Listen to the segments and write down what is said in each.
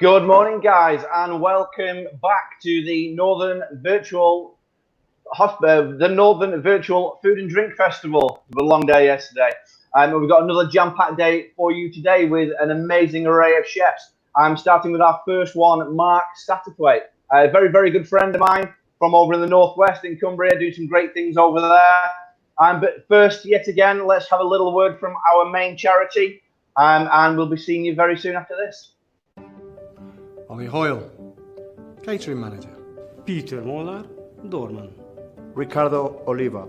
Good morning, guys, and welcome back to the Northern Virtual Food and Drink Festival. It was a long day yesterday. We've got another jam-packed day for you today with an amazing array of chefs. I'm starting with our first one, Mark Satterthwaite, a very, very good friend of mine from over in the northwest in Cumbria, doing some great things over there. But first, yet again, let's have a little word from our main charity, and we'll be seeing you very soon after this. Ollie Hoyle, Catering Manager. Peter Molar, Doorman. Ricardo Oliva,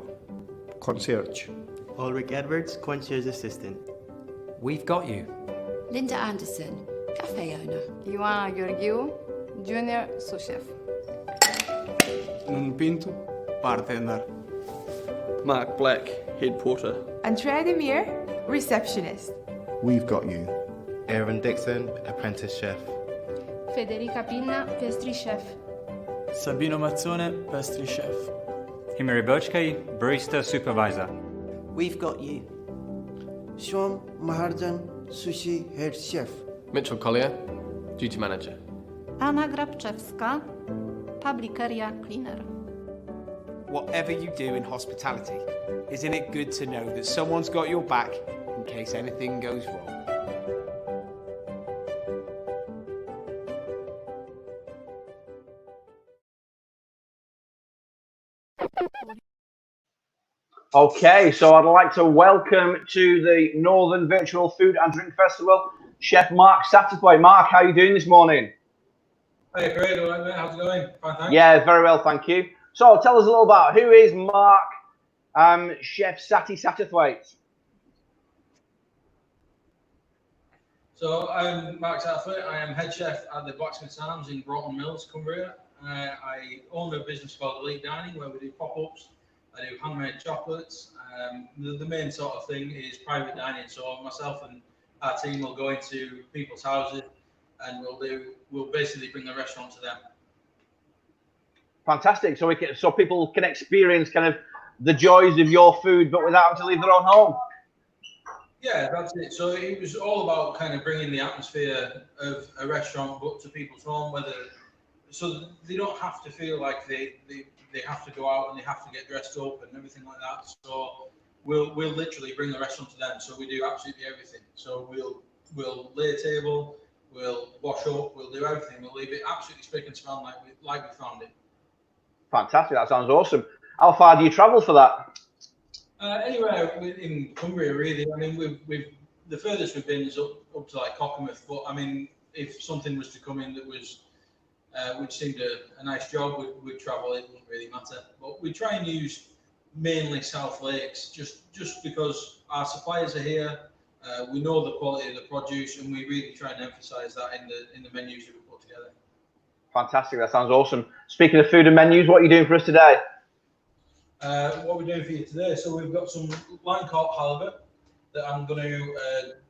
Concierge. Ulrich Edwards, Concierge Assistant. We've got you. Linda Anderson, Cafe owner. Ioana Georgiou, Junior Sous Chef. Nuno Pinto, Bartender. Mark Black, Head Porter. Andrea Demir, Receptionist. We've got you. Aaron Dixon, Apprentice Chef. Federica Pinna, Pastry Chef. Sabino Mazzone, Pastry Chef. Himari Bochke, Barista Supervisor. We've got you. Shom Maharjan, Sushi Head Chef. Mitchell Collier, Duty Manager. Anna Grabczewska, Public Area Cleaner. Whatever you do in hospitality, isn't it good to know that someone's got your back in case anything goes wrong? Okay, so I'd like to welcome to the Northern Virtual Food and Drink Festival, Chef Mark Satterthwaite. Mark, how are you doing this morning? Hey, great. All right, mate. How's it going? Fine, thanks. Yeah, very well, thank you. So tell us a little about who is Mark, Chef Satterthwaite. So I'm Mark Satterthwaite. I am head chef at the Blacksmiths in Broughton Mills, Cumbria. I own a business called Elite Dining where we do pop-ups. I do handmade chocolates. The main sort of thing is private dining. So myself and our team will go into people's houses and we'll basically bring the restaurant to them. Fantastic. So people can experience kind of the joys of your food, but without having to leave their own home. Yeah, that's it. So it was all about kind of bringing the atmosphere of a restaurant, but to people's home, so they don't have to feel like they have to go out and they have to get dressed up and everything like that. So we'll literally bring the restaurant to them. So we do absolutely everything. So we'll lay a table, we'll wash up, we'll do everything. We'll leave it absolutely spick and span like we found it. Fantastic. That sounds awesome. How far do you travel for that? Anywhere in Cumbria, really. I mean, we've the furthest we've been is up to like Cockermouth. But I mean, if something was to come in that was which seemed a nice job, we'd travel. It wouldn't really matter. But we try and use mainly South Lakes, just because our suppliers are here. We know the quality of the produce, and we really try and emphasise that in the menus that we put together. Fantastic. That sounds awesome. Speaking of food and menus, what are you doing for us today? What we're doing for you today, so we've got some line caught halibut that I'm going to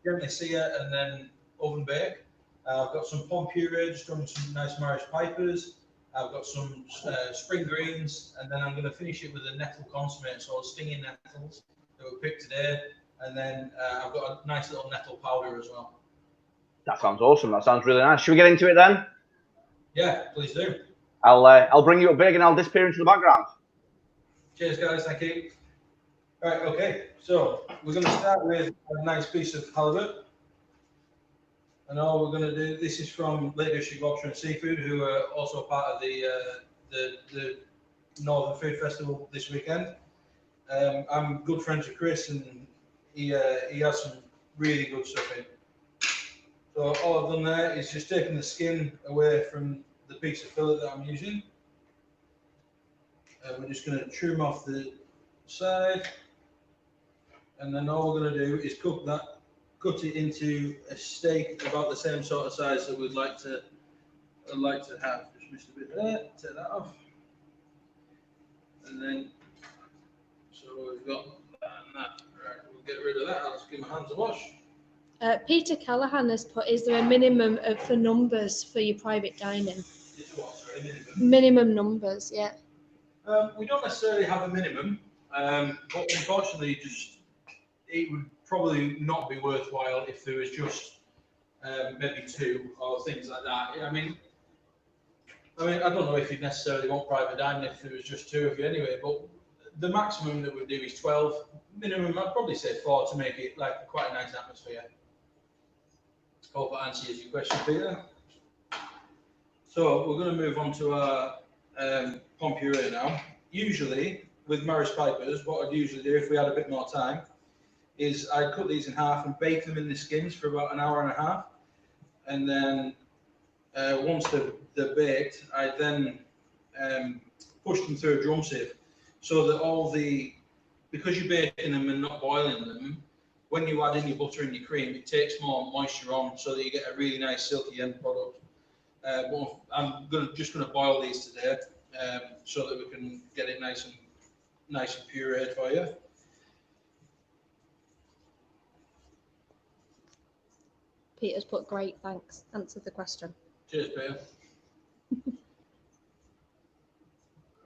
gently sear and then oven bake. I've got some Pommes Puree, just done some nice Irish pipers. I've got some spring greens, and then I'm going to finish it with a nettle consomme, so stinging nettles that we picked today. And then I've got a nice little nettle powder as well. That sounds awesome. That sounds really nice. Should we get into it then? Yeah, please do. I'll bring you up big and I'll disappear into the background. Cheers, guys. Thank you. All right, okay. So we're going to start with a nice piece of halibut. And all we're going to do, this is from Lake District Lobster and Seafood, who are also part of the Northern Food Festival this weekend. I'm good friends with Chris, and he has some really good stuff in. So all I've done there is just taking the skin away from the piece of fillet that I'm using. We're just going to trim off the side, and then all we're going to do is cut it into a steak about the same sort of size that I'd like to have. Just missed a bit there. Take that off, and then so we've got that and that. Right, we'll get rid of that. I'll just give my hands a wash. Peter Callahan has put, is there a minimum for numbers for your private dining? Minimum numbers, yeah. We don't necessarily have a minimum, but unfortunately, it would probably not be worthwhile if there was just maybe 2 or things like that. I mean, I don't know if you'd necessarily want private dining if there was just 2 of you anyway, but the maximum that we do is 12. Minimum, I'd probably say 4 to make it like quite a nice atmosphere. Hope that answers your question, Peter. So we're going to move on to our Pommes Puree now. Usually, with Morris Pipers, what I'd usually do if we had a bit more time is I'd cut these in half and bake them in the skins for about an hour and a half. And then once they're baked, I then push them through a drum sieve so that because you're baking them and not boiling them, when you add in your butter and your cream, it takes more moisture on so that you get a really nice silky end product. But I'm just going to boil these today so that we can get it nice and pureed for you. Peter's put great, thanks. Answered the question. Cheers, Peter.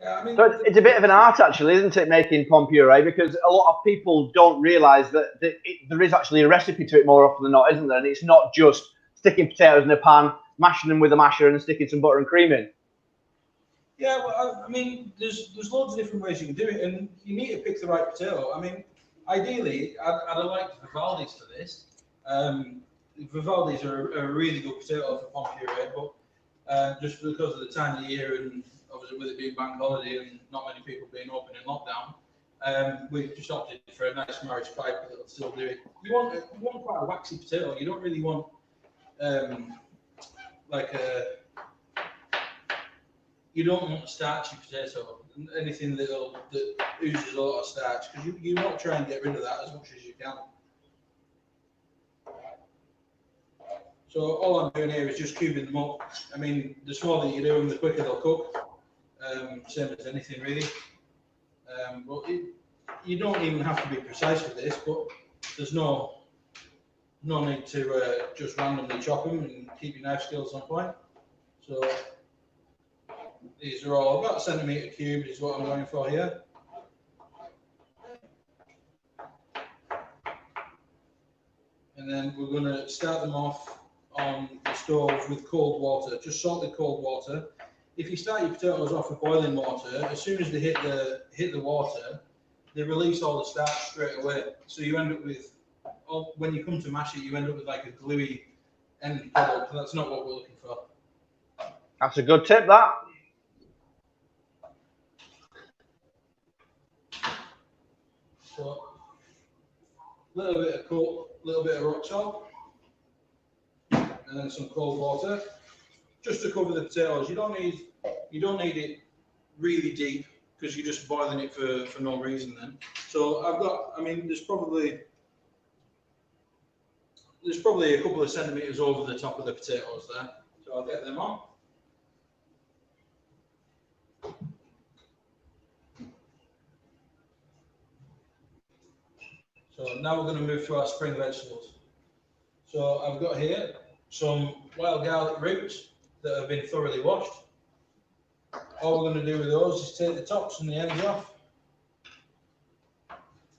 Yeah, I mean, so it's a bit of an art, actually, isn't it, making Pommes Puree? Because a lot of people don't realise that there is actually a recipe to it more often than not, isn't there? And it's not just sticking potatoes in a pan, mashing them with a masher, and sticking some butter and cream in. Yeah, well, I mean, there's loads of different ways you can do it, and you need to pick the right potato. I mean, ideally, I'd have liked Vivaldi's for this. Vivaldi's are a really good potato for Pommes Puree, but just because of the time of year and obviously with it being bank holiday and not many people being open in lockdown, we've just opted for a nice Morris Piper that'll still do it. You want quite a waxy potato. You don't really want you don't want a starchy potato, anything that oozes a lot of starch, because you want to try and get rid of that as much as you can. So all I'm doing here is just cubing them up. I mean, the smaller you do them, the quicker they'll cook. Same as anything really. But you don't even have to be precise with this, but there's no need to just randomly chop them and keep your knife skills on point. So these are all about a centimetre cubed is what I'm going for here. And then we're going to start them off on the stove with cold water, just salted cold water. If you start your potatoes off with boiling water, as soon as they hit the water, they release all the starch straight away. So you end up with, when you come to mash it, you end up with like a gluey end product. That's not what we're looking for. That's a good tip, that. So, a little bit of cold, a little bit of rock salt, and then some cold water, just to cover the potatoes. You don't need it really deep because you're just boiling it for no reason then. So I mean, there's probably a couple of centimeters over the top of the potatoes there. So I'll get them on. So now we're going to move to our spring vegetables. So I've got here some wild garlic roots that have been thoroughly washed. All we're going to do with those is take the tops and the ends off.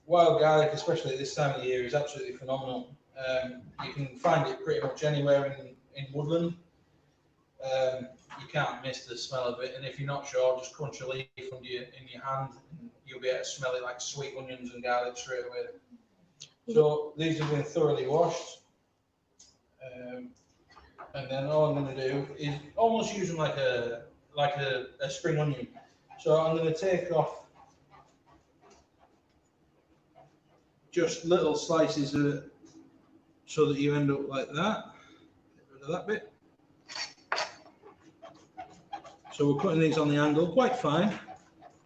Wild garlic, especially at this time of the year, is absolutely phenomenal. You can find it pretty much anywhere in woodland. You can't miss the smell of it, and if you're not sure, just crunch a leaf in your hand, and you'll be able to smell it like sweet onions and garlic straight away. So these have been thoroughly washed, and then all I'm going to do is almost use them like a spring onion. So I'm going to take off just little slices of it, so that you end up like that. Get rid of that bit. So we're cutting these on the angle, quite fine.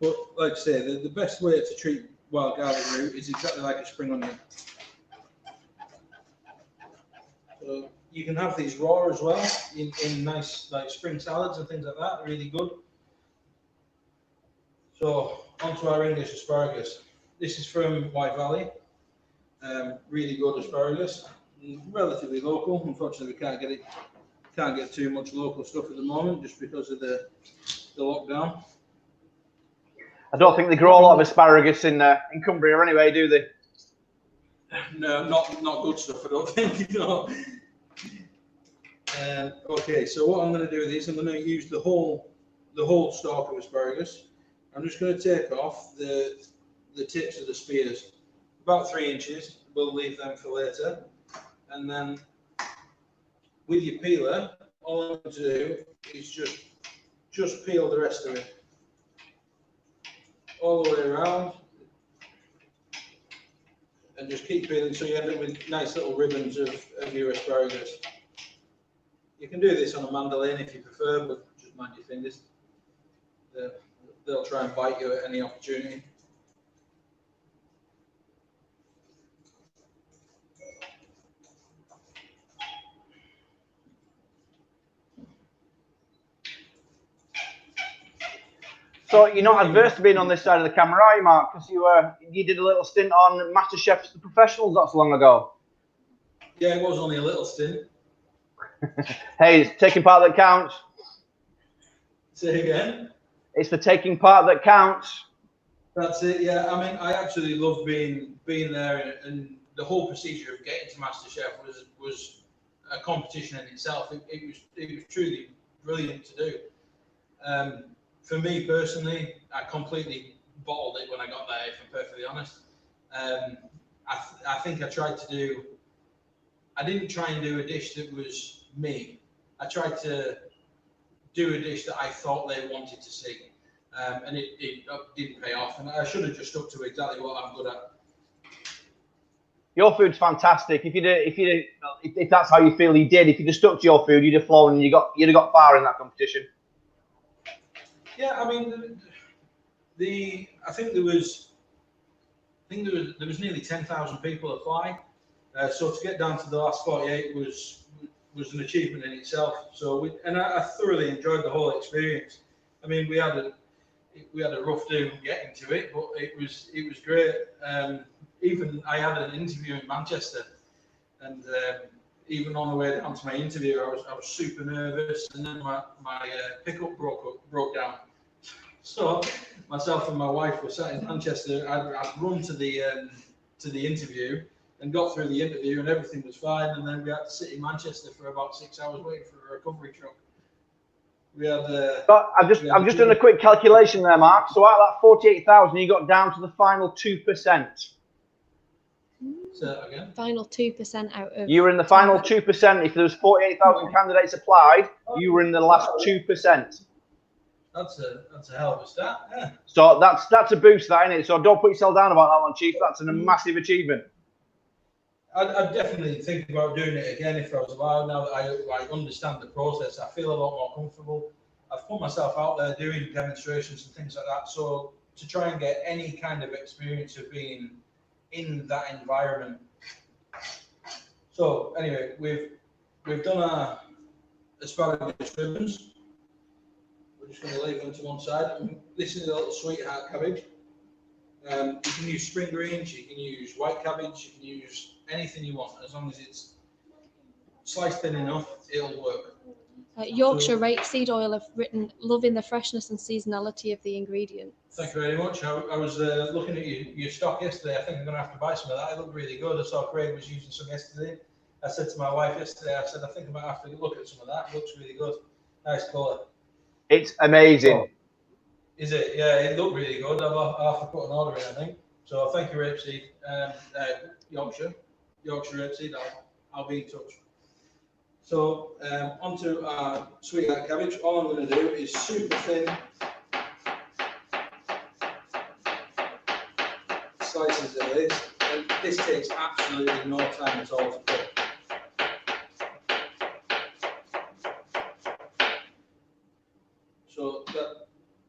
But like I say, the best way to treat wild garlic root is exactly like a spring onion. So you can have these raw as well in nice like spring salads and things like that. Really good. So onto our English asparagus. This is from White Valley. Really good asparagus. Relatively local. Unfortunately, we can't get too much local stuff at the moment just because of the lockdown. I don't think they grow a lot of asparagus in Cumbria anyway, do they? No, not good stuff, I don't think. No. Okay, so what I'm going to do with these, I'm going to use the whole stalk of asparagus. I'm just going to take off the tips of the spears, about 3 inches. We'll leave them for later. And then with your peeler, all I'm going to do is just peel the rest of it all the way around, and just keep peeling so you end up with nice little ribbons of your asparagus. You can do this on a mandolin if you prefer, but just mind your fingers. They'll try and bite you at any opportunity. So you're not adverse to being on this side of the camera, are you, Mark? Because you did a little stint on MasterChef The Professionals not so long ago. Yeah, it was only a little stint. Hey, it's taking part that counts. Say again? It's the taking part that counts. That's it, yeah. I mean, I actually loved being there, and the whole procedure of getting to MasterChef was a competition in itself. It was truly brilliant to do. For me personally, I completely bottled it when I got there, if I'm perfectly honest. I think I tried to do, I didn't try and do a dish that was me. I tried to do a dish that I thought they wanted to see. And it didn't pay off, and I should have just stuck to exactly what I'm good at. Your food's fantastic. If that's how you feel you did, if you just stuck to your food, you'd have flown and you'd have got far in that competition. Yeah, I mean, I think there was nearly 10,000 people apply. So to get down to the last 48 was an achievement in itself. So I thoroughly enjoyed the whole experience. I mean, we had a rough do getting to it, but it was great. Even I had an interview in Manchester, and even on the way down to my interview, I was super nervous, and then my pickup broke down. So myself and my wife were sat in Manchester. I'd run to the interview and got through the interview, and everything was fine. And then we had to sit in Manchester for about 6 hours waiting for a recovery truck. We had. I've just done a quick calculation there, Mark. So out of that 48,000, you got down to the final 2%. Say that again. Final 2% out of. You were in the final 2%. If there was 48,000 candidates applied, you were in the last 2%. That's a hell of a stat. Yeah. So that's a boost, that, isn't it? So don't put yourself down about that one, Chief. That's a massive achievement. I'd definitely think about doing it again if I was allowed. Now that I understand the process, I feel a lot more comfortable. I've put myself out there doing demonstrations and things like that. So to try and get any kind of experience of being in that environment. So anyway, we've done our asparagus ribbons. We're just going to leave them to one side. This is a little sweetheart cabbage. You can use spring greens, you can use white cabbage, you can use anything you want, as long as it's sliced thin enough, it'll work. Yorkshire rapeseed oil have written, loving the freshness and seasonality of the ingredients. Thank you very much. I was looking at your stock yesterday. I think I'm going to have to buy some of that. It looked really good. I saw Craig was using some yesterday. I said to my wife yesterday, I said, I think I might have to look at some of that. It looks really good. Nice colour. It's amazing. Oh, is it? Yeah, it looked really good. I'll have to put an order in, I think. So thank you, rapeseed. Yorkshire rapeseed. I'll be in touch. So onto our sweetheart cabbage. All I'm going to do is super thin slices of this, and this takes absolutely no time at all to cook. So that's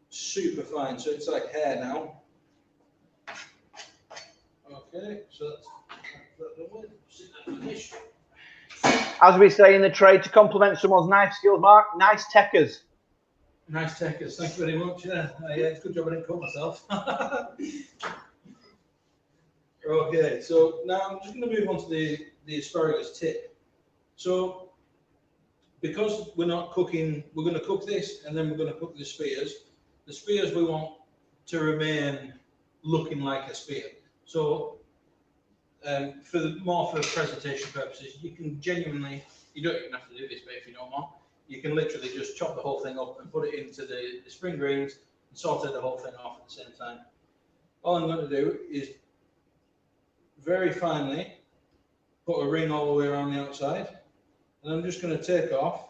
super fine. So it's like hair now. Okay, so that's finish. As we say in the trade, to complement someone's knife skills, Mark, nice techers. Nice techers, thank you very much. Yeah, it's a good job I didn't cut myself. Okay, so now I'm just going to move on to the asparagus tip. So because we're not cooking, we're going to cook this and then we're going to cook the spears. The spears we want to remain looking like a spear. So for presentation purposes, you can genuinely you don't even have to do this bit if you don't want. You can literally just chop the whole thing up and put it into the spring greens and saute the whole thing off at the same time. All I'm going to do is very finely put a ring all the way around the outside, and I'm just going to take off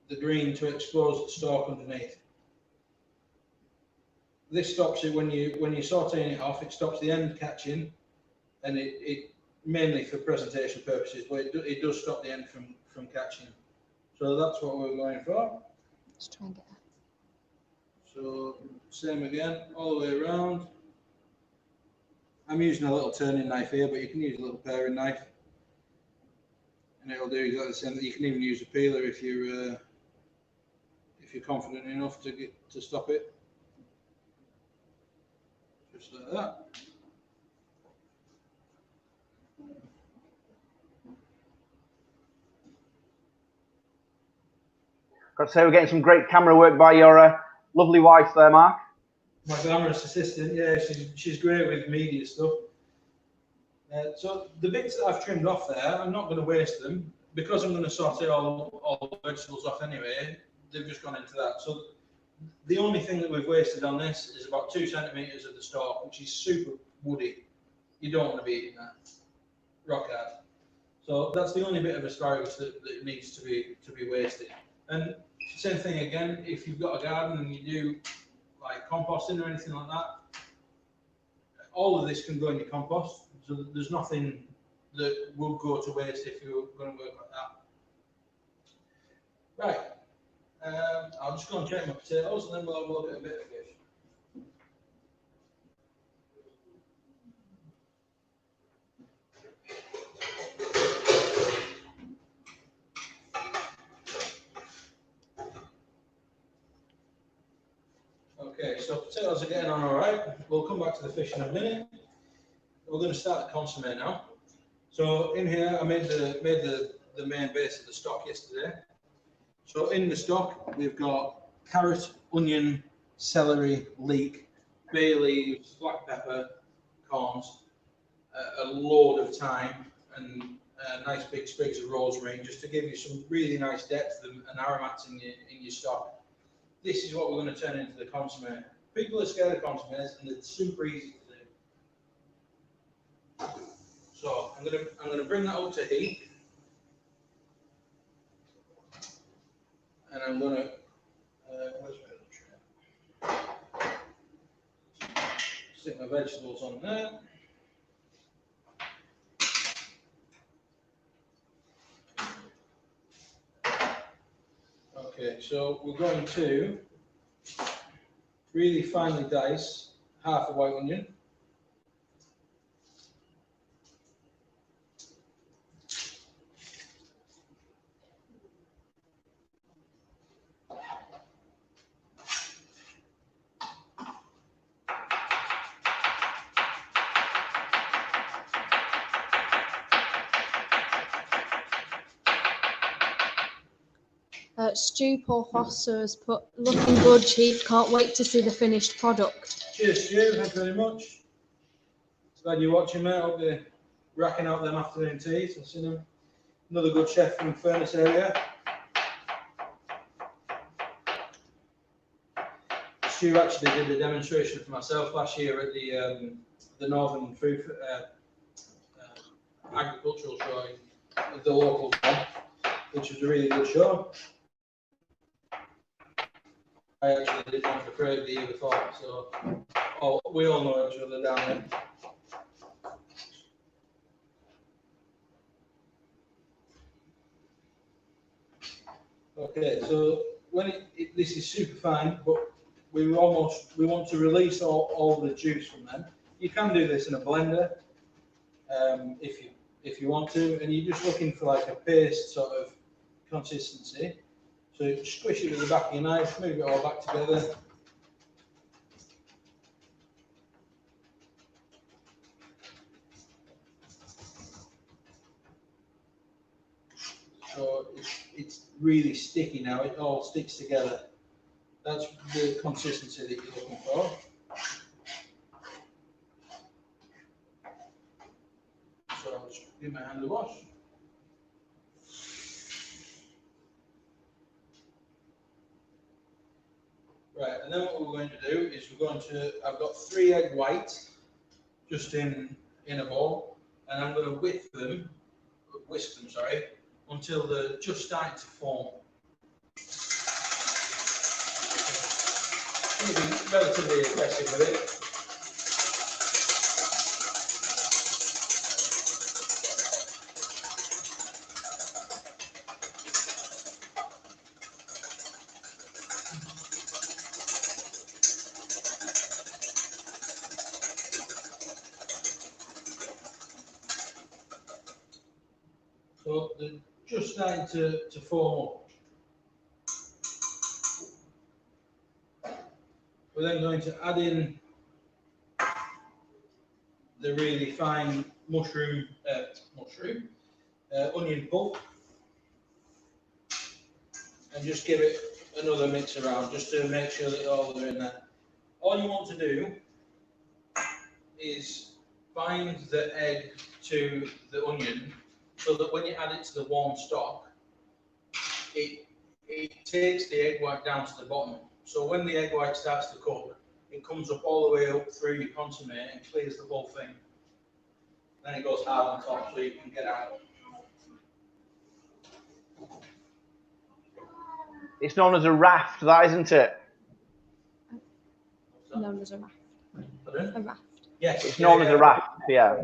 the green to expose the stalk underneath. This stops it when you're sauteing it off. It stops the end catching, and it mainly for presentation purposes, but it does stop the end from catching. So that's what we're going for. Let's try and get that. So same again, all the way around. I'm using a little turning knife here, but you can use a little paring knife, and it'll do exactly the same. You can even use a peeler if you're confident enough to stop it. Just like that. Got to say, we're getting some great camera work by your lovely wife there, Mark. My glamorous assistant, yeah, she's great with media stuff. So the bits that I've trimmed off there, I'm not going to waste them because I'm going to saute all the vegetables off anyway. They've just gone into that. So the only thing that we've wasted on this is about 2 centimeters of the stalk, which is super woody. You don't want to be eating that. Rock hard. So that's the only bit of asparagus that needs to be wasted. And same thing again, if you've got a garden and you do like composting or anything like that, all of this can go in your compost. So there's nothing that will go to waste if you're going to work like that. Right. I'll just go and check my potatoes and then we'll have a look at a bit of fish. Okay, so potatoes are getting on all right. We'll come back to the fish in a minute. We're going to start the consomme now. So in here, I made the main base of the stock yesterday. So in the stock, we've got carrot, onion, celery, leek, bay leaves, black pepper, corns, a load of thyme, and nice big sprigs of rosemary, just to give you some really nice depth and aromats in your stock. This is what we're going to turn into the consomme. People are scared of consommes, and it's super easy to do. So I'm going to bring that up to heat. And I'm going to stick my vegetables on there. Okay, so we're going to really finely dice half a white onion. Stu Paul Foster has put, looking good, Chief. Can't wait to see the finished product. Cheers, Stu. Thank you very much. Glad you're watching, mate. Hope you're racking out them afternoon teas. I've seen them. Another good chef from Furnace area. Stu actually did a demonstration for myself last year at the Northern Food Agricultural Show at the local one, which was a really good show. I actually did one for Craig the year before, so we all know each other down there. Okay, so when this is super fine, but we want to release all the juice from them. You can do this in a blender if you want to, and you're just looking for like a paste sort of consistency. So squish it with the back of your knife, move it all back together. So it's really sticky now, it all sticks together. That's the consistency that you're looking for. So I'll just give my hand a wash. what we're going to do is I've got 3 egg whites just in a bowl, and I'm going to whisk them, until they're just starting to form. I'm going to be relatively aggressive with it. So they're just starting to form up. We're then going to add in the really fine onion pulp, and just give it another mix around just to make sure that all are in there. All you want to do is bind the egg to the onion so that when you add it to the warm stock, it takes the egg white down to the bottom. So when the egg white starts to cook, it comes up all the way up through your consomme and clears the whole thing. Then it goes hard on top so you can get out. It's known as a raft, that isn't it? Known as a raft. Pardon? A raft. Yes. It's known as a raft, yeah.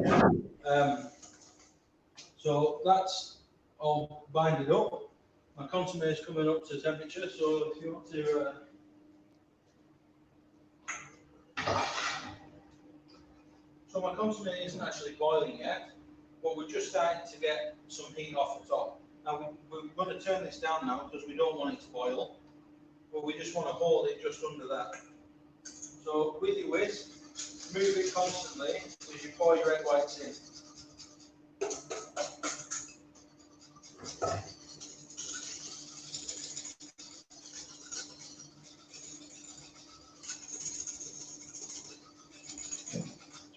So that's all binded up. My consomme is coming up to temperature, so if you want to so my consomme isn't actually boiling yet, but we're just starting to get some heat off the top. Now we're going to turn this down now because we don't want it to boil, but we just want to hold it just under that. So with your whisk, move it constantly as you pour your egg whites in. It's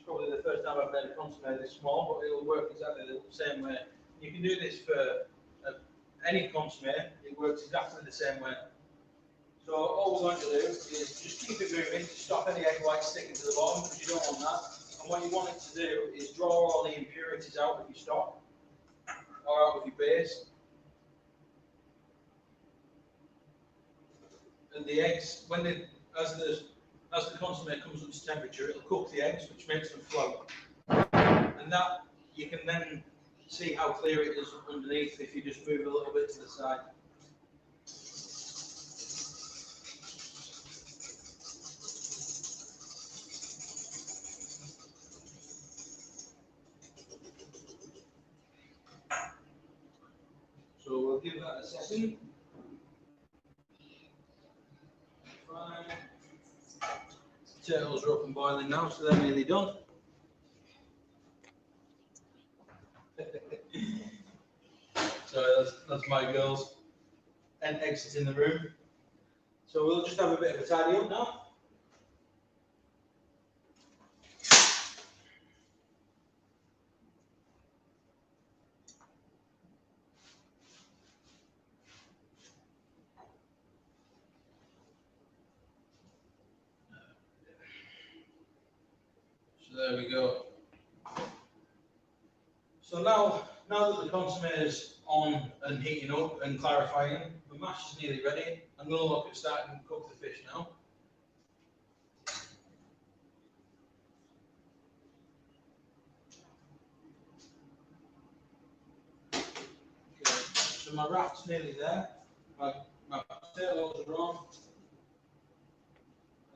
probably the first time I've made a consomme this small, but it'll work exactly the same way. You can do this for any consomme, it works exactly the same way. So all we're going to do is just keep it moving to stop any egg whites sticking to the bottom, because you don't want that. And what you want it to do is draw all the impurities out of your stock, or out of your base. And the eggs, as the consomme comes up to temperature, it'll cook the eggs, which makes them float. And that, you can then see how clear it is underneath if you just move a little bit to the side. So we'll give that a second. Fine. Potatoes are up and boiling now, so they're nearly done. So that's my girls and exiting the room. So we'll just have a bit of a tidy up now. So there we go. So now that the consomme is on and heating up and clarifying, the mash is nearly ready. I'm going to look at starting to cook the fish now. Okay, so my raft's nearly there. My potatoes are on.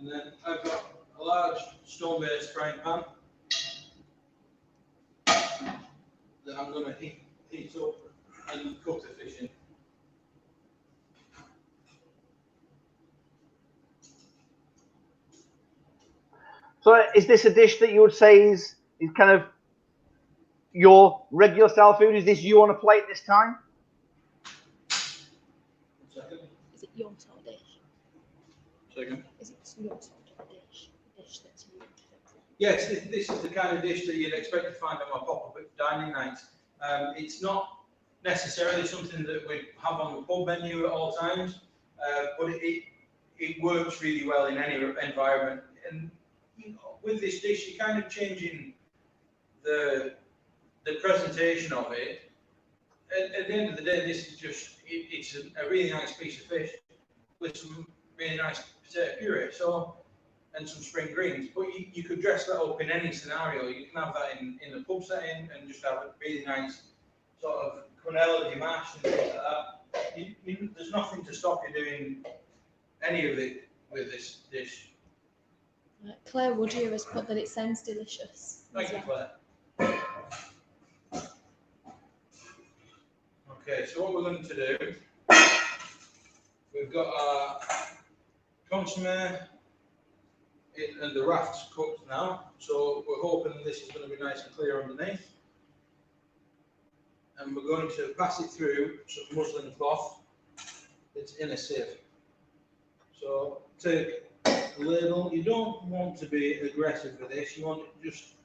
And then I've got a large stone-based frying pan that I'm going to heat up and cook the fish in. So is this a dish that you would say is kind of your regular style food? Is this you on a plate this time? Is it your sort of dish? Second. Is it your sort of dish? Dish that's you? Yes, this is the kind of dish that you'd expect to find on my pop-up dining night. It's not necessarily something that we have on the pub menu at all times, but it it works really well in any environment. And you know, with this dish, you're kind of changing the presentation of it. At the end of the day, this is just it's a really nice piece of fish with some really nice potato puree. So. And some spring greens, but you could dress that up in any scenario. You can have that in the pub setting and just have a really nice sort of quenelle mash and things like that. There's nothing to stop you doing any of it with this dish. Claire Woodier has put that it sounds delicious. Thank you, Claire. Okay, so what we're going to do, we've got our consomme. And the raft's cooked now, so we're hoping this is going to be nice and clear underneath. And we're going to pass it through some muslin cloth that's in a sieve. So take a ladle. You don't want to be aggressive with this. You want it just,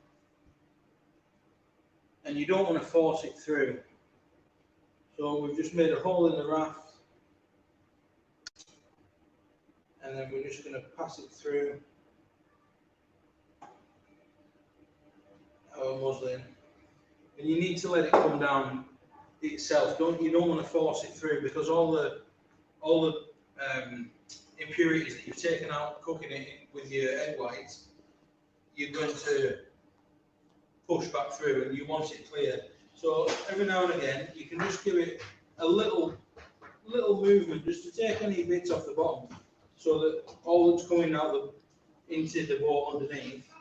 and you don't want to force it through. So we've just made a hole in the raft, and then we're just going to pass it through our muslin, and you need to let it come down itself. You don't want to force it through, because all the impurities that you've taken out cooking it with your egg whites, you're going to push back through, and you want it clear. So every now and again, you can just give it a little movement just to take any bits off the bottom, so that all that's coming out into the boat underneath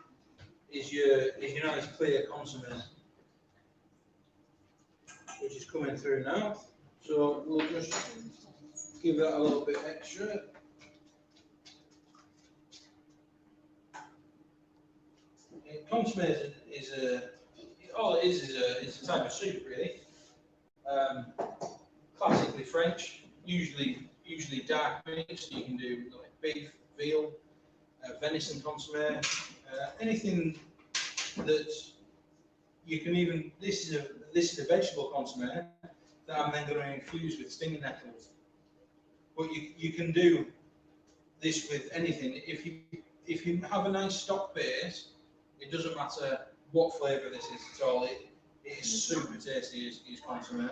is your nice clear consomme, which is coming through now. So we'll just give that a little bit extra. Consomme is all it is a type of soup, really. Classically French, usually dark meat, so you can do like beef, veal, venison consomme, anything that you can even. This is a vegetable consomme that I'm then going to infuse with stinging nettles. But you can do this with anything. If you have a nice stock base, it doesn't matter what flavour this is at all. It is super tasty as consomme.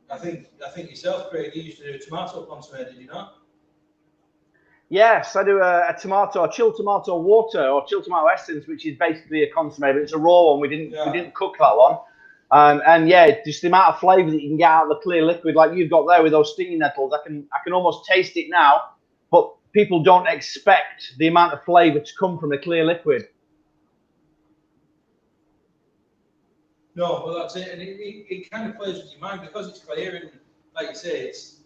I think yourself, Craig, you used to do a tomato consomme, did you not? Yes, I do a chilled tomato water or chilled tomato essence, which is basically a consomme, but it's a raw one. We didn't cook that one. And yeah, just the amount of flavour that you can get out of the clear liquid, like you've got there with those stinging nettles, I can almost taste it now. But people don't expect the amount of flavour to come from a clear liquid. No, well that's it, and it kind of plays with your mind because it's clear, and like you say, it's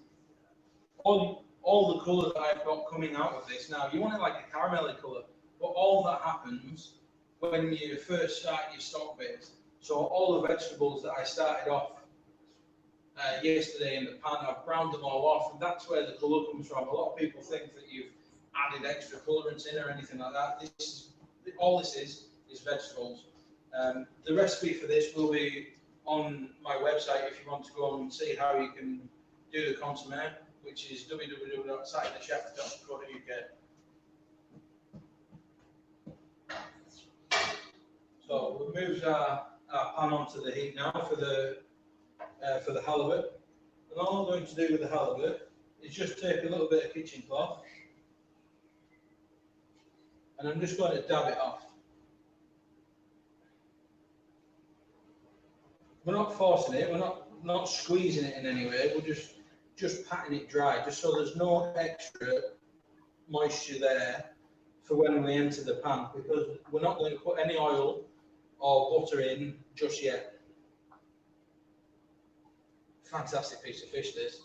all the colour that I've got coming out of this now. You want it like a caramelly colour, but all that happens when you first start your stock base. So all the vegetables that I started off yesterday in the pan, I've browned them all off, and that's where the colour comes from. A lot of people think that you've added extra colourants in or anything like that. All this is vegetables. The recipe for this will be on my website if you want to go and see how you can do the consomme, which is www.satterthwaite.co.uk. So we've moved our pan onto the heat now for the halibut. And all I'm going to do with the halibut is just take a little bit of kitchen cloth, and I'm just going to dab it off. We're not forcing it, we're not squeezing it in any way, we're just patting it dry, just so there's no extra moisture there for when we enter the pan, because we're not going to put any oil or butter in just yet. Fantastic piece of fish, this.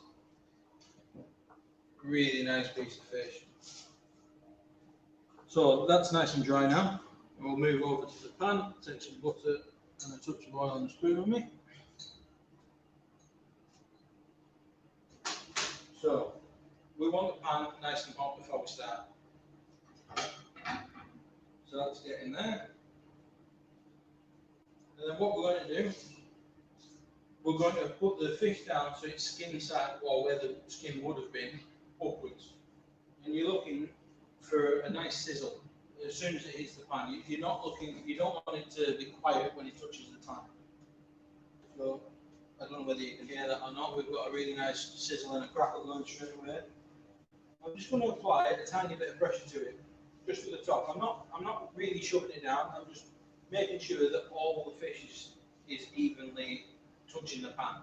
Really nice piece of fish. So that's nice and dry now. We'll move over to the pan, take some butter and a touch of oil on the spoon with me. So we want the pan nice and hot before we start. So that's getting there. And then what we're going to do, we're going to put the fish down so its skin side, or where the skin would have been, upwards. and you're looking for a nice sizzle as soon as it hits the pan. You're not looking, you don't want it to be quiet when it touches the pan. So I don't know whether you can hear that or not. We've got a really nice sizzle and a crackle going straight away. I'm just going to apply a tiny bit of pressure to it, just at the top. I'm not really shoving it down. I'm just making sure that all the fish is evenly touching the pan.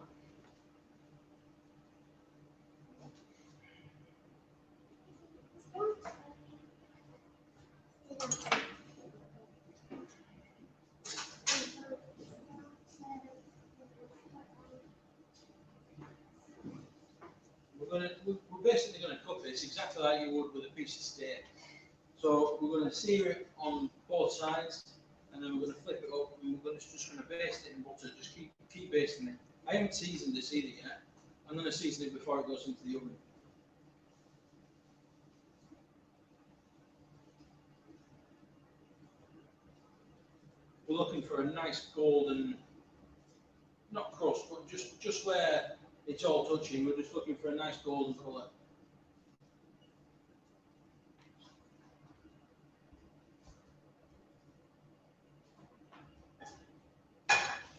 We're basically going to cook this exactly like you would with a piece of steak. So we're going to sear it on both sides, and then we're going to flip it up, and we're just going to baste it in butter. Just keep basting it. I haven't seasoned this either yet. I'm going to season it before it goes into the oven. We're looking for a nice golden, not crust, but just where it's all touching. We're just looking for a nice golden colour.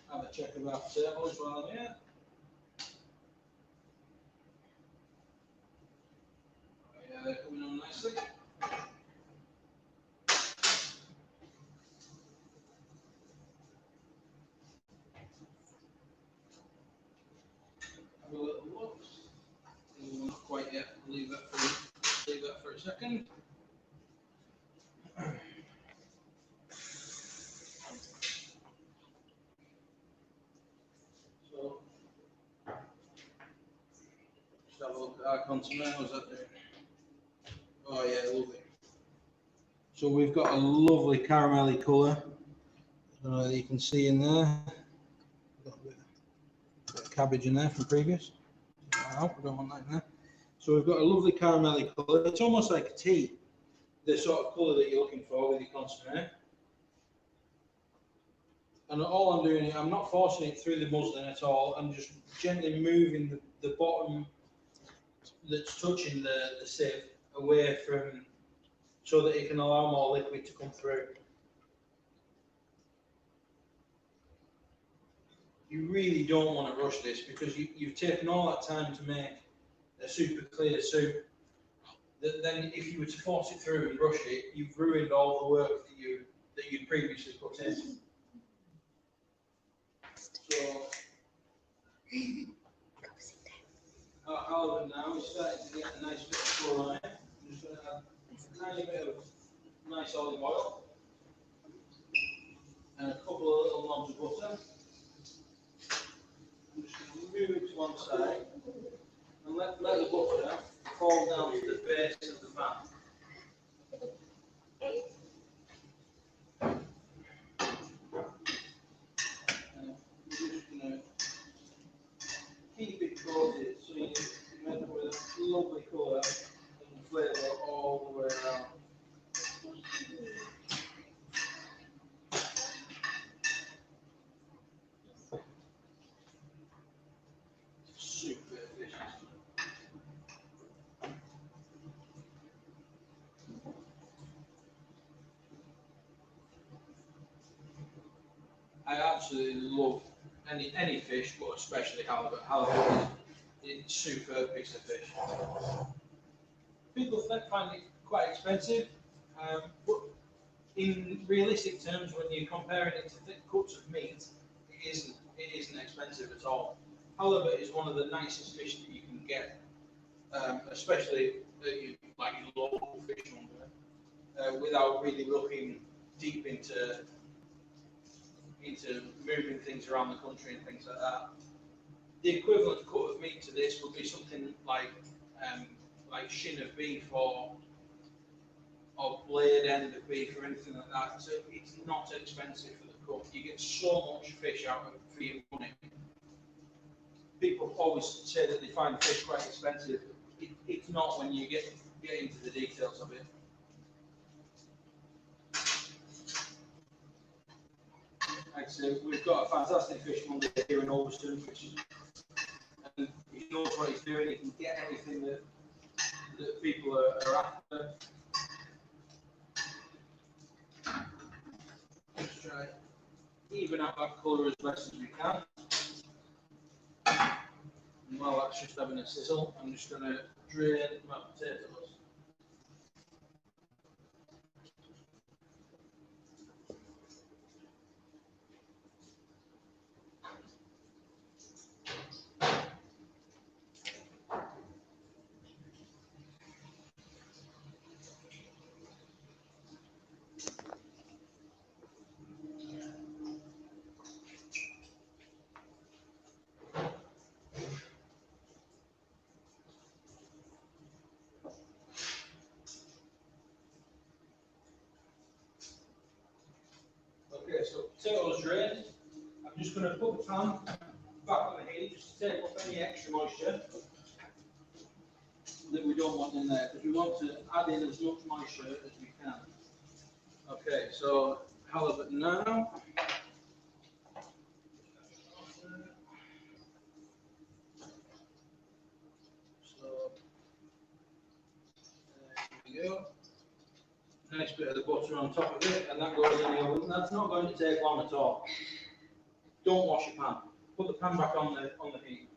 Have a check of our potatoes while I'm here. Yeah, they're coming on nicely. Have a little look. Not quite yet. Leave that for a second. So, just have a look at our consomme. How's that doing? Oh yeah, lovely. So we've got a lovely caramelly colour. I don't know whether you can see in there. Got a bit of cabbage in there from previous. Wow, we don't want that in there. So we've got a lovely caramelly colour. It's almost like a tea, the sort of colour that you're looking for with your consomme. And all I'm doing, I'm not forcing it through the muslin at all. I'm just gently moving the bottom that's touching the sieve away from, so that it can allow more liquid to come through. You really don't want to rush this, because you've taken all that time to make a super clear soup. Then if you were to force it through and rush it, you've ruined all the work that you'd previously put in. So our halibut now is starting to get a nice bit of colour on it. I'm just going to add a tiny bit of nice olive oil and a couple of little knobs of butter. I'm just going to move it to one side and let the butter fall down to the base of the pan. We're just going to keep it coated so you end up with a lovely colour and flavour all the way around. Super efficient. I absolutely love any fish, but especially halibut. Halibut is a superb piece of fish. People find it quite expensive, but in realistic terms, when you're comparing it to thick cuts of meat, it isn't expensive at all. Halibut is one of the nicest fish that you can get, especially like your local fishmonger, without really looking deep into moving things around the country and things like that. The equivalent cut of meat to this would be something like shin of beef or blade end of beef or anything like that. So it's not expensive for the cook. You get so much fish out of it for your money. People always say that they find fish quite expensive. It's not when you get into the details of it. Like I say, we've got a fantastic fishmonger here in Ulverston, and he knows what he's doing. He can get anything that that people are after. Just try even out that colour as best as we can. And while that's just having a sizzle, I'm just going to drain my potatoes. Okay, so potatoes drained. I'm just going to put the pan back on the heat just to take off any extra moisture that we don't want in there, because we want to add in as much moisture as we can. Okay, so halibut now. So there we go. Nice bit of the butter on top of it, and that goes in the oven. That's not going to take long at all. Don't wash your pan. Put the pan back on the heat.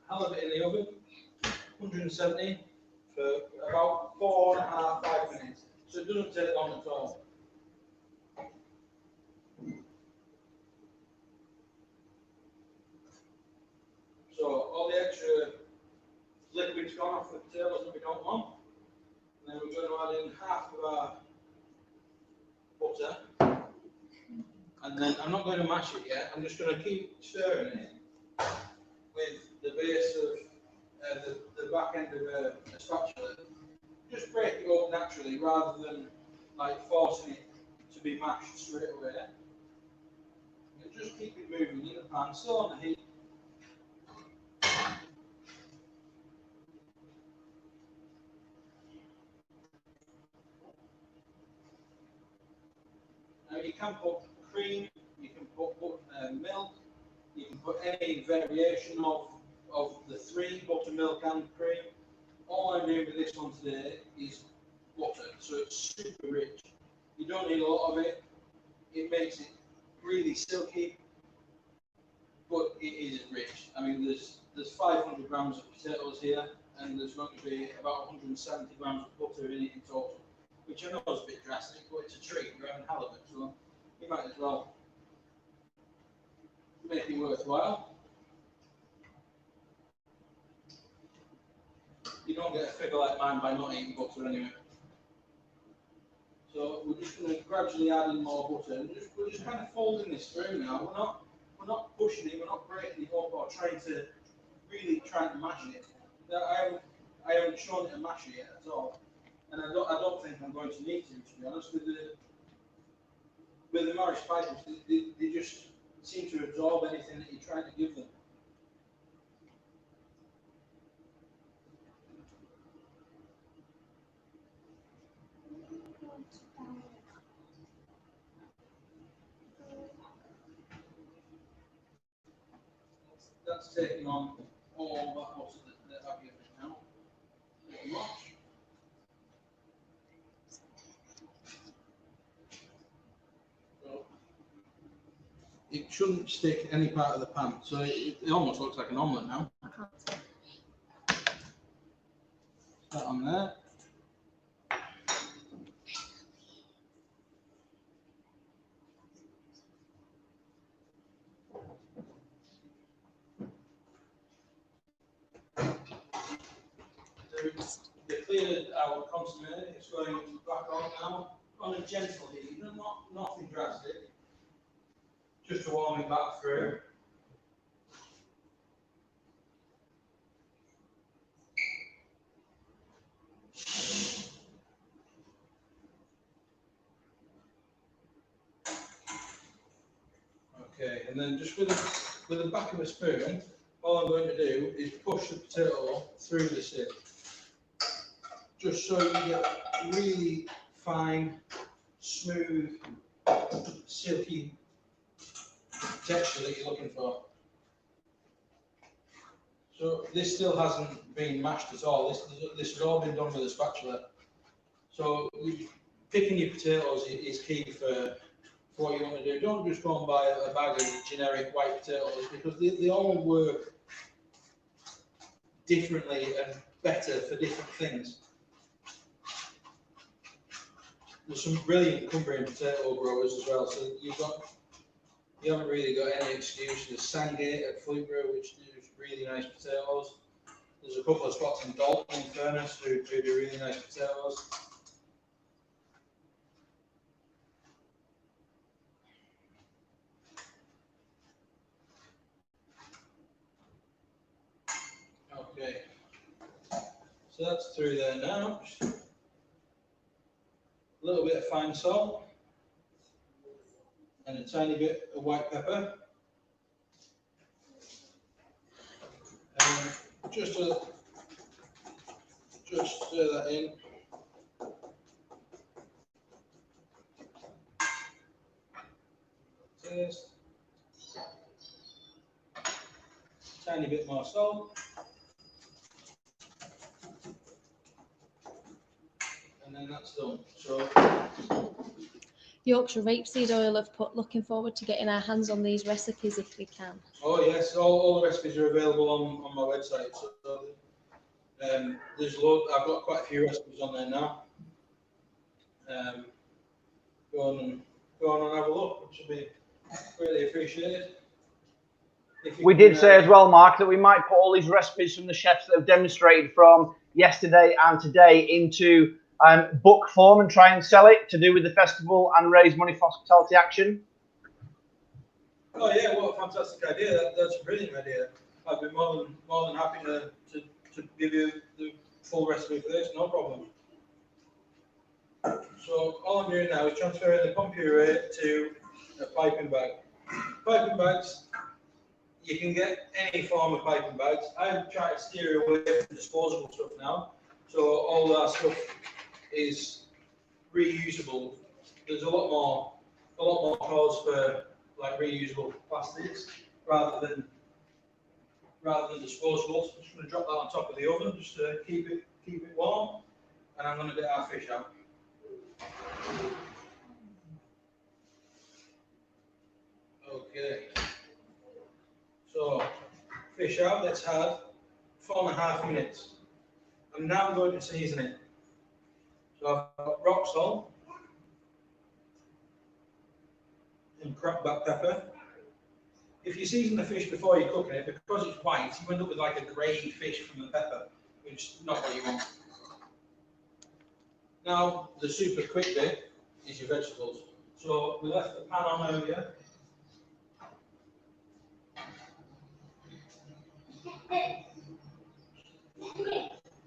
Halibut in the oven, 170 for about 4.5 to 5 minutes. So it doesn't take long at all. So all the extra liquid's gone off the potatoes that we don't want. And then we're going to add in half of our butter. And then I'm not going to mash it yet. I'm just going to keep stirring it with the base of the back end of a spatula. Just break it up naturally rather than like forcing it to be mashed straight away. And just keep it moving in the pan, still on the heat. Now you can put cream, you can put milk, you can put any variation of the 3, buttermilk and cream. All I'm doing with this one today is butter, so it's super rich. You don't need a lot of it. It makes it really silky, but it is rich. I mean, there's 500 grams of potatoes here, and there's going to be about 170 grams of butter in it in total, which I know is a bit drastic, but it's a treat. You're having halibut, so you might as well make it worthwhile. You don't get a figure like mine by not eating butter anyway. So we're just going to gradually add in more butter, and we're just kind of folding this through now. We're not pushing it, we're not breaking it up or trying to mash it. I haven't shown it a masher yet at all, and I don't think I'm going to need to be honest. With the Morris spices, they just seem to absorb anything that you're trying to give them. That's taking on all that butter that I've given it now, pretty much. So it shouldn't stick any part of the pan, so it almost looks like an omelette now. That on there. They cleared our consomme. It's going back on now on a gentle heat, nothing drastic, just to warm it back through. Okay, and then just with the back of a spoon, all I'm going to do is push the potato through the sieve, just so you get really fine, smooth, silky texture that you're looking for. So this still hasn't been mashed at all. This has all been done with a spatula. So picking your potatoes is key for what you want to do. Don't just go and buy a bag of generic white potatoes, because they all work differently and better for different things. There's some brilliant Cumbrian potato growers as well, so you haven't really got any excuse. There's Sandgate at Fleetwood, which do really nice potatoes. There's a couple of spots in Dalton and Furnace who do really nice potatoes. Okay, so that's through there now. A little bit of fine salt and a tiny bit of white pepper. And just stir that in. Taste. Tiny bit more salt. And then that's done. So Yorkshire rapeseed oil have put, looking forward to getting our hands on these recipes if we can. oh yes, all the recipes are available on my website. So there's I've got quite a few recipes on there now. Go on and have a look, which would be really appreciated. We did say as well, Mark, that we might put all these recipes from the chefs that have demonstrated from yesterday and today into book form and try and sell it to do with the festival and raise money for hospitality action. Oh yeah, what a fantastic idea! That's a brilliant idea. I'd be more than happy to give you the full recipe for this, no problem. So all I'm doing now is transferring the Pommes Puree to a piping bag. Piping bags, you can get any form of piping bags. I'm trying to steer away from disposable stuff now, so all that stuff is reusable. There's a lot more calls for like reusable plastics rather than disposables. I'm just going to drop that on top of the oven just to keep it warm, and I'm going to get our fish out. Okay. So fish out. That's had 4.5 minutes. I'm now going to season it. So I've got rock salt and cracked black pepper. If you season the fish before you're cooking it, because it's white, you end up with like a grey fish from the pepper, which is not what you want. Now, the super quick bit is your vegetables. So we left the pan on earlier.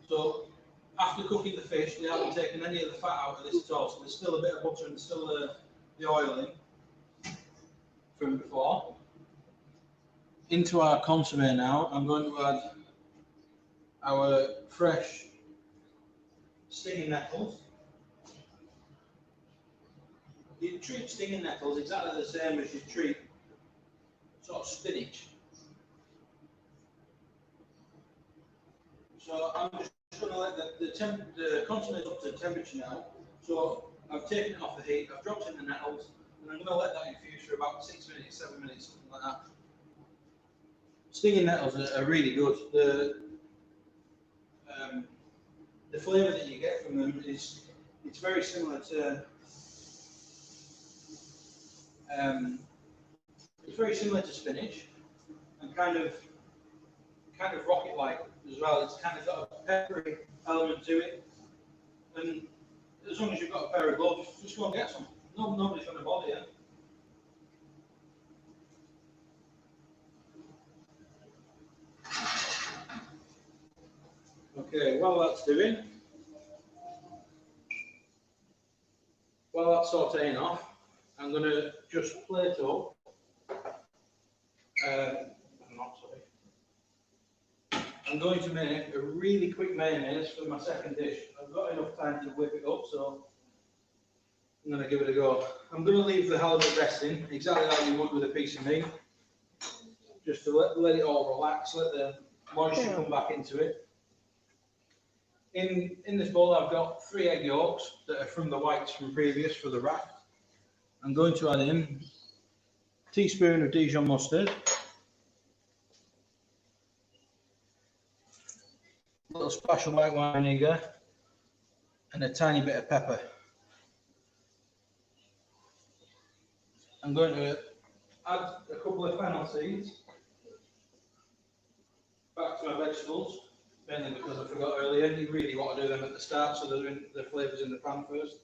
So after cooking the fish, we haven't taken any of the fat out of this at all. So there's still a bit of butter and still the oil in from before. Into our consomme now, I'm going to add our fresh stinging nettles. You treat stinging nettles exactly the same as you treat sort of spinach. So I'm just going to let the consomme is up to temperature now. So I've taken it off the heat, I've dropped in the nettles, and I'm going to let that infuse for about 6 minutes, 7 minutes, something like that. Stinging nettles are really good. The flavour that you get from them is very similar to spinach, and kind of rocket-like as well. It's kind of got a peppery element to it, and as long as you've got a pair of gloves, just go and get some. Nobody's going to bother you. Okay, while that's sauteing off, I'm going to just plate up. I'm going to make a really quick mayonnaise for my second dish. I've got enough time to whip it up, so I'm going to give it a go. I'm going to leave the halibut resting exactly like you would with a piece of meat, just to let it all relax, let the moisture come back into it. In this bowl, I've got 3 egg yolks that are from the whites from previous for the raft. I'm going to add in a teaspoon of Dijon mustard, a little splash of white wine vinegar, and a tiny bit of pepper. I'm going to add a couple of fennel seeds back to my vegetables, mainly because I forgot earlier. You really want to do them at the start so the flavour's in the pan first,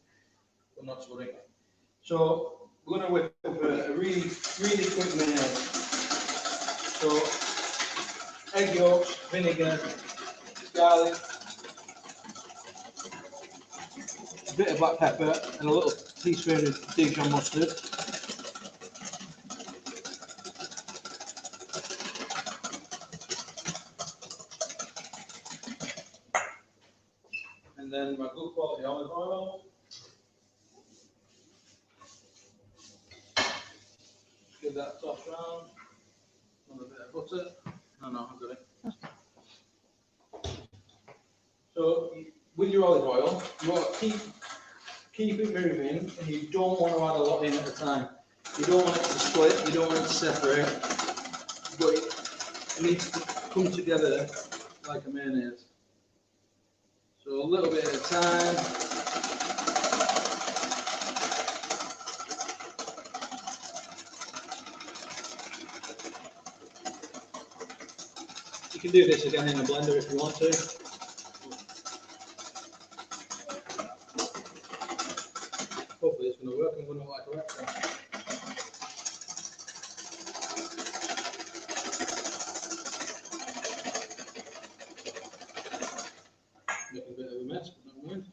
but not to worry. So we're going to whip up a really quick mayonnaise. So egg yolks, vinegar, garlic, a bit of black pepper, and a little teaspoon of Dijon mustard. And then my good quality olive oil. Give that toss round. Another bit of butter. No, I've got it. So with your olive oil, you want to keep it moving, and you don't want to add a lot in at a time. You don't want it to split, you don't want it to separate, but it needs to come together like a mayonnaise. So a little bit at a time. You can do this again in a blender if you want to. Hopefully it's going to work. I'm going to like a recipe. Make a bit of a mess, but never mind.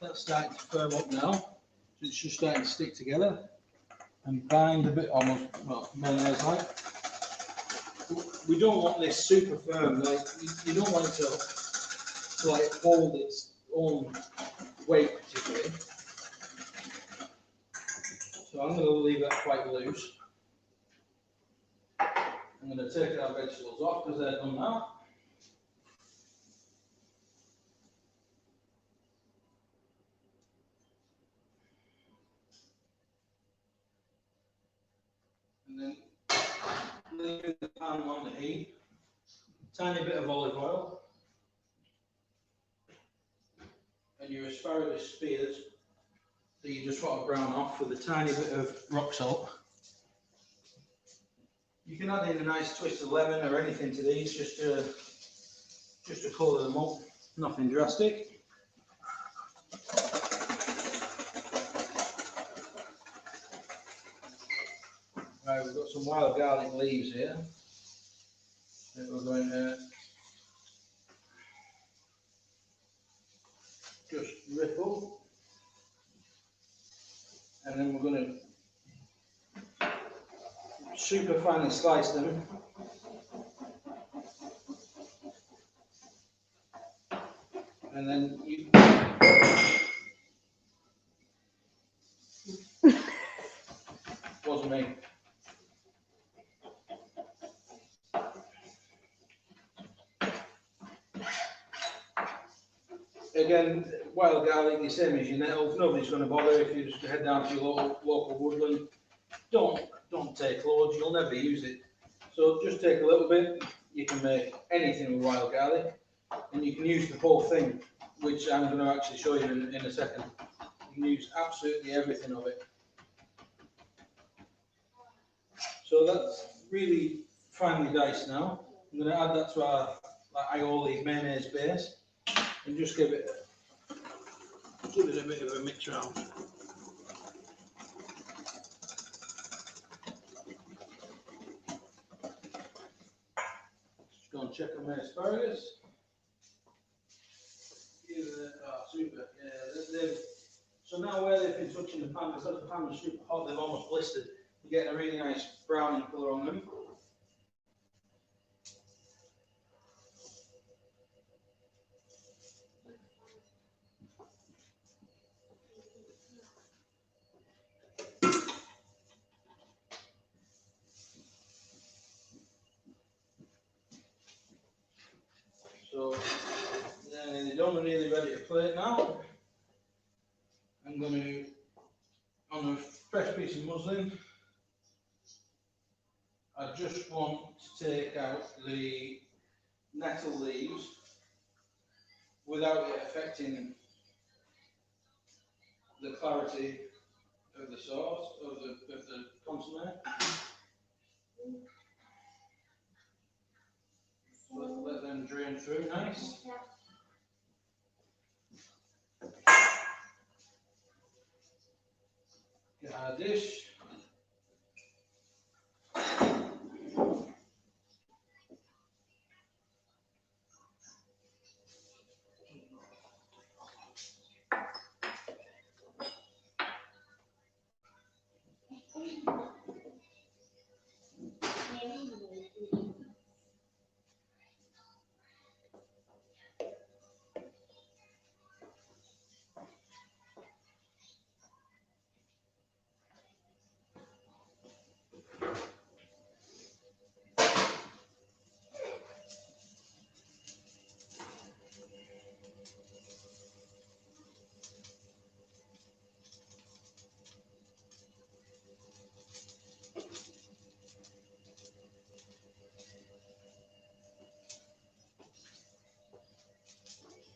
That's starting to firm up now. It's just starting to stick together and bind a bit, almost, well, mayonnaise like. We don't want this super firm, like you don't want it to like hold its own weight particularly. So I'm going to leave that quite loose. I'm going to take our vegetables off because they're done now. And then leaving the pan on the heat, tiny bit of olive oil, and your asparagus spears that you just want to brown off with a tiny bit of rock salt. You can add in a nice twist of lemon or anything to these just to colour them up, nothing drastic. Right, we've got some wild garlic leaves here that we're going to just rip up, and then we're going to super finely slice them. And then you wasn't me. Again, wild garlic, the same as your nettles. Nobody's going to bother if you just head down to your local woodland. Don't take loads. You'll never use it. So just take a little bit. You can make anything with wild garlic, and you can use the whole thing, which I'm going to actually show you in a second. You can use absolutely everything of it. So that's really finely diced now. I'm going to add that to our aioli mayonnaise base and just give it a bit of a mix around. Just go and check on my asparagus. Super. Yeah, so now where they've been touching the pan, because the pan was super hot, they've almost blistered. You're getting a really nice browning colour on them. So then they're done and nearly ready to plate now. I'm going to, on a fresh piece of muslin, I just want to take out the nettle leaves without it affecting the clarity of the sauce, of the consomme. Let them drain through nice. Get our dish.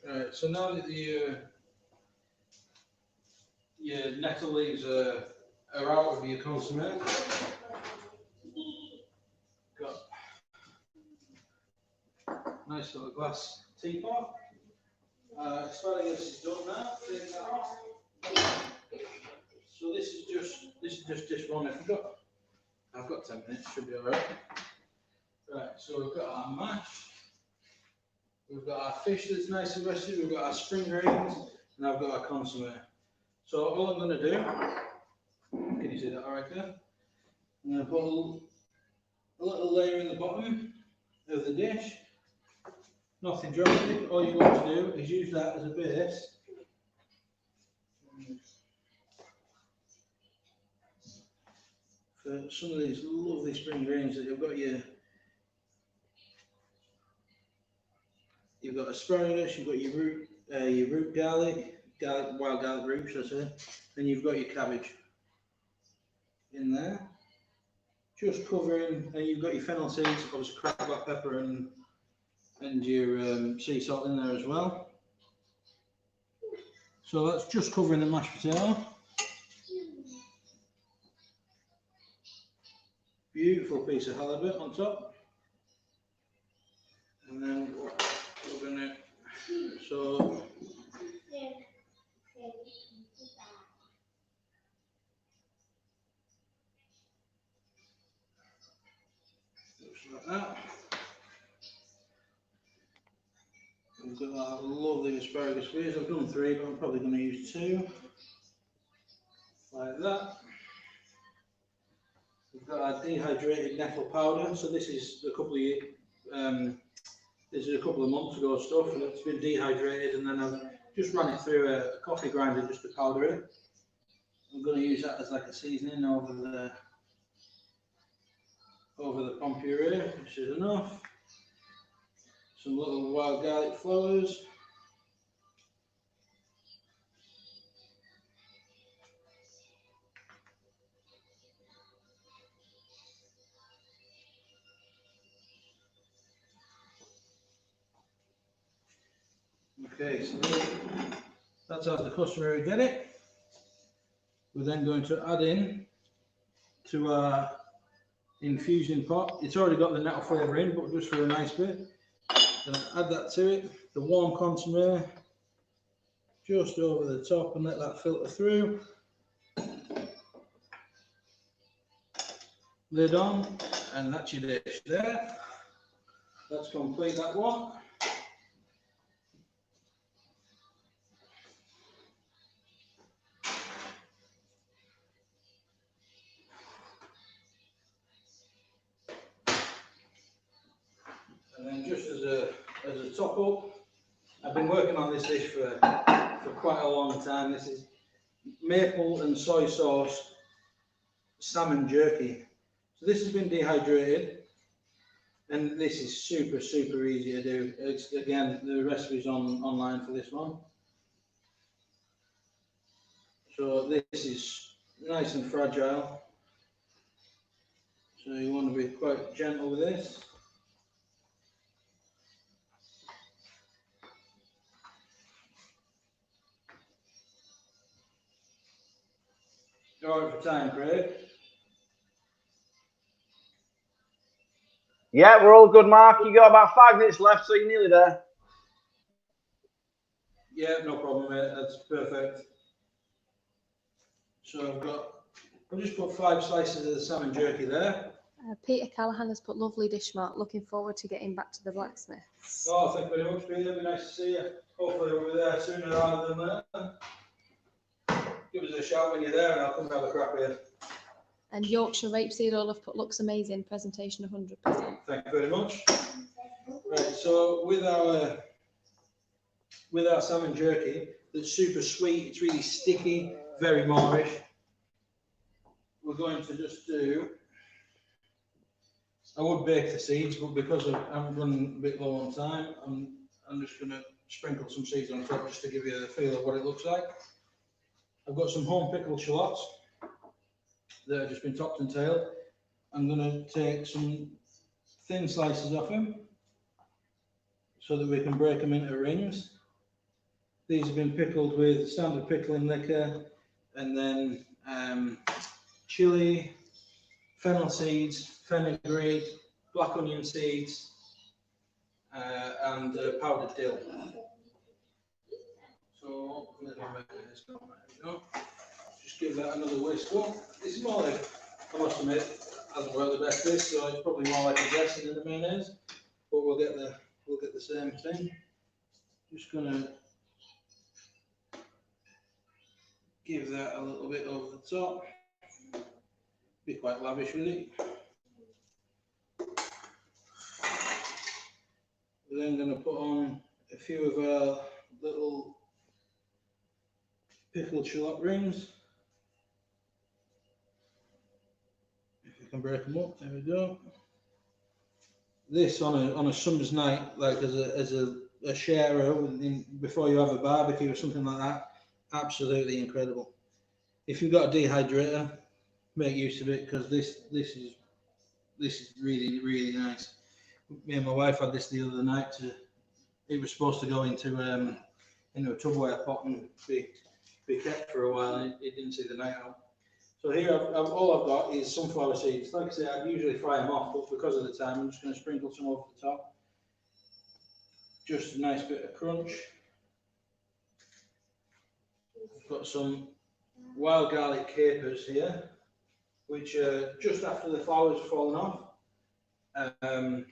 Right, so now that your nettle leaves are out of your consomme, got a nice little glass teapot. Asparagus is done now. Take that off. So this is just dish one. I've got 10 minutes. Should be alright. Right, so we've got our mash. We've got our fish that's nice and rested, we've got our spring grains, and I've got our consomme. So all I'm going to do, can you see that all right there? I'm going to put a little layer in the bottom of the dish. Nothing drastic, all you want to do is use that as a base. For some of these lovely spring grains that you've got you've got asparagus, you've got your root garlic, wild garlic root, should I say, and you've got your cabbage in there. Just covering, and you've got your fennel seeds, obviously cracked black pepper and your sea salt in there as well. So that's just covering the mashed potato. Beautiful piece of halibut on top. And then we're going to, so looks like that. We've got our lovely asparagus spears. I've done 3, but I'm probably going to use 2. Like that. We've got our dehydrated nettle powder. So this is a couple of months ago stuff, and it's been dehydrated, and then I've just run it through a coffee grinder just to powder it. I'm going to use that as like a seasoning over the Pommes Puree, which is enough. Some little wild garlic flowers. Okay, so that's how the customer would get it. We're then going to add in to our infusion pot. It's already got the nettle flavour in, but just for a nice bit. Then add that to it, the warm consomme just over the top, and let that filter through. Lid on, and that's your dish there. let's complete that one. And then just as a top up, I've been working on this dish for quite a long time. This is maple and soy sauce salmon jerky. So this has been dehydrated, and this is super easy to do. It's, again, the recipe's online for this one. So this is nice and fragile, so you want to be quite gentle with this. All right for time, Craig? Yeah, we're all good, Mark. You got about 5 minutes left, so you're nearly there. Yeah, no problem, mate. That's perfect. So I've just put 5 slices of the salmon jerky there. Peter Callahan has put lovely dish, Mark. Looking forward to getting back to the Blacksmiths. Oh, thank you very much, Peter. It'd be nice to see you. Hopefully we'll be there sooner rather than later. Give us a shout when you're there and I'll come and have a crack with you. And Yorkshire rapeseed oil have put looks amazing. Presentation 100%. Thank you very much. Right, so with our salmon jerky, that's super sweet, it's really sticky, very Moorish. We're going to just do, I would bake the seeds, but because I'm running a bit low on time, I'm just going to sprinkle some seeds on top just to give you a feel of what it looks like. I've got some home pickled shallots that have just been topped and tailed. I'm going to take some thin slices off them so that we can break them into rings. These have been pickled with standard pickling liquor, and then chili, fennel seeds, fenugreek, black onion seeds, and powdered dill. So just give that another whisk up. This is more like, I must admit, hasn't worked the best this, so it's probably more like a dressing than the mayonnaise, but we'll get the same thing. Just gonna give that a little bit over the top. Be quite lavish with it. We're then going to put on a few of our little pickled shallot rings. If we can break them up, there we go. This on a summer's night, like as a sharer before you have a barbecue or something like that, absolutely incredible. If you've got a dehydrator, make use of it, because this is really nice. Me and my wife had this the other night. It was supposed to go into a Tupperware pot and be kept for a while, and it didn't see the night out. So here, all I've got is sunflower seeds. Like I say, I usually fry them off, but because of the time, I'm just going to sprinkle some over the top. Just a nice bit of crunch. I've got some wild garlic capers here, which are just after the flowers have fallen off. If I can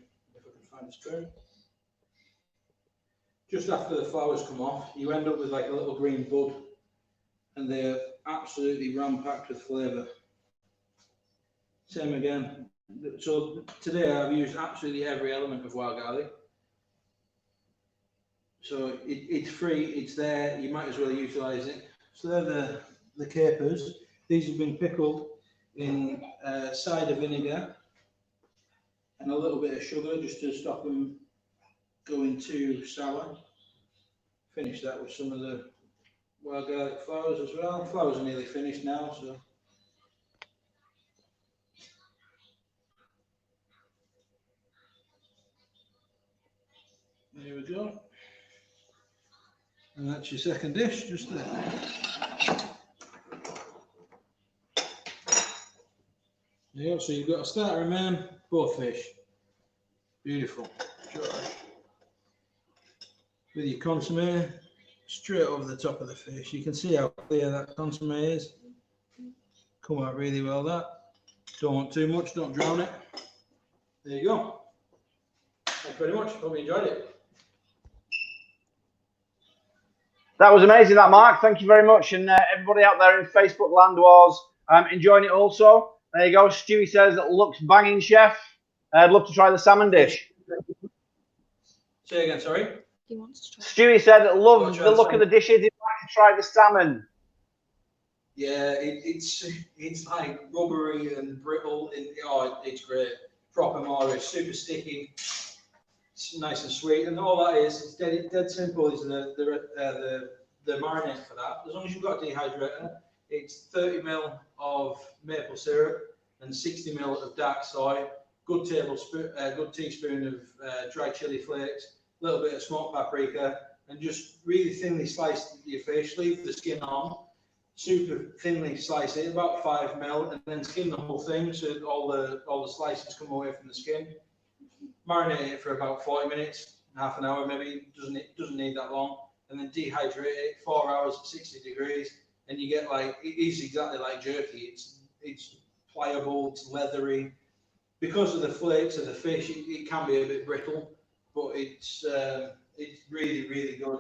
find a spoon. Just after the flowers come off, you end up with like a little green bud, and they're absolutely ram-packed with flavour. Same again. So today I've used absolutely every element of wild garlic. So it's free, it's there, you might as well utilise it. So they're the capers. These have been pickled in cider vinegar and a little bit of sugar just to stop them going too sour. Finish that with some of the wild garlic flowers as well. Flowers are nearly finished now, so there we go. And that's your second dish, just there. Yeah, so you've got a starter and main, both fish. Beautiful. Josh. With your consomme straight over the top of the fish. You can see how clear that consomme is. Come out really well, that. Don't want too much, don't drown it. There you go. thanks very much. Hope you enjoyed it. That was amazing, that Mark. Thank you very much. And everybody out there in Facebook land was enjoying it also. There you go. Stewie says, looks banging, chef. I'd love to try the salmon dish. Say again, sorry. He wants to try. Stewie said, love the look of the dishes. He'd like to try the salmon. Yeah, it's like rubbery and brittle. It's great. Proper Morris, super sticky. It's nice and sweet, and all that is, it's dead simple. Is the marinade for that? As long as you've got a dehydrator, it's 30 ml of maple syrup and 60 ml of dark soy. Good teaspoon of dried chili flakes, a little bit of smoked paprika, and just really thinly sliced your fish. Leave the skin on. Super thinly slice it, about 5 ml, and then skin the whole thing so all the slices come away from the skin. Marinate it for about 40 minutes, half an hour maybe. Doesn't need that long, and then dehydrate it 4 hours at 60 degrees, and you get like, it is exactly like jerky. It's pliable, it's leathery. Because of the flakes of the fish, it can be a bit brittle, but it's really, really good.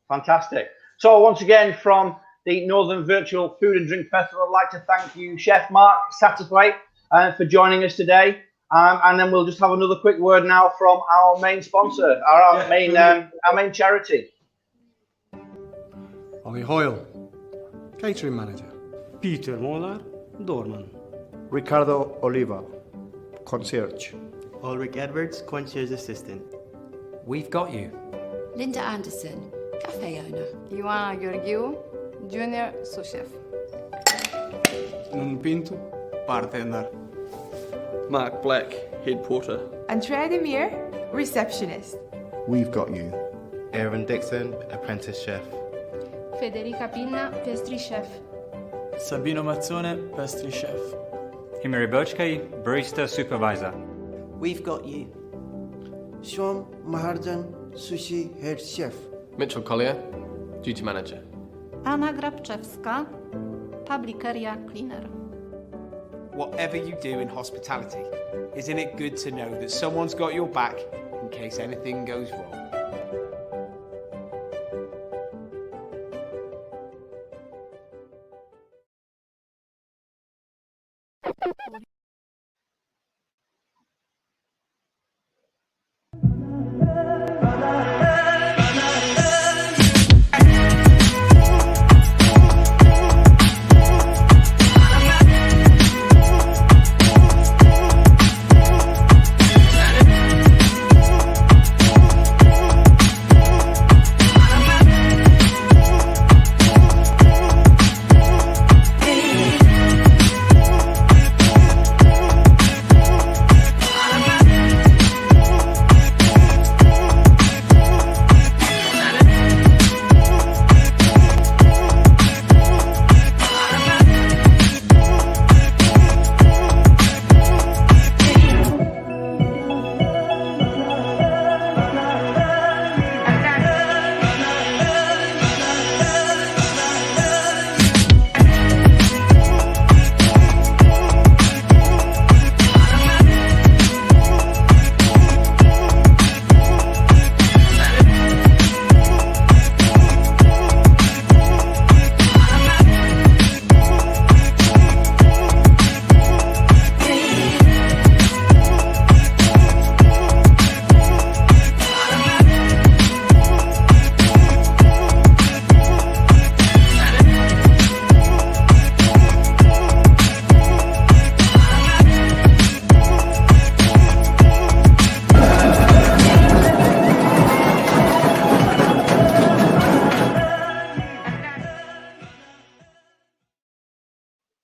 Fantastic. So once again, from the Northern Virtual Food and Drink Festival, I'd like to thank you, Chef Mark Satterthwaite, for joining us today. And then we'll just have another quick word now from our main sponsor, our main charity. Ollie Hoyle, catering manager. Peter Molar, doorman. Ricardo Oliva, concierge. Ulrich Edwards, concierge assistant. We've got you. Linda Anderson, cafe owner. Ioana Georgiou, junior sous chef. Nuno Pinto, bartender. Mark Black, head porter. Andrea Demir, receptionist. We've got you. Aaron Dixon, apprentice chef. Federica Pinna, pastry chef. Sabino Mazzone, pastry chef. Himary Bochke, barista supervisor. We've got you. Shom Maharjan, sushi head chef. Mitchell Collier, duty manager. Anna Grabczewska, public area cleaner. Whatever you do in hospitality, isn't it good to know that someone's got your back in case anything goes wrong?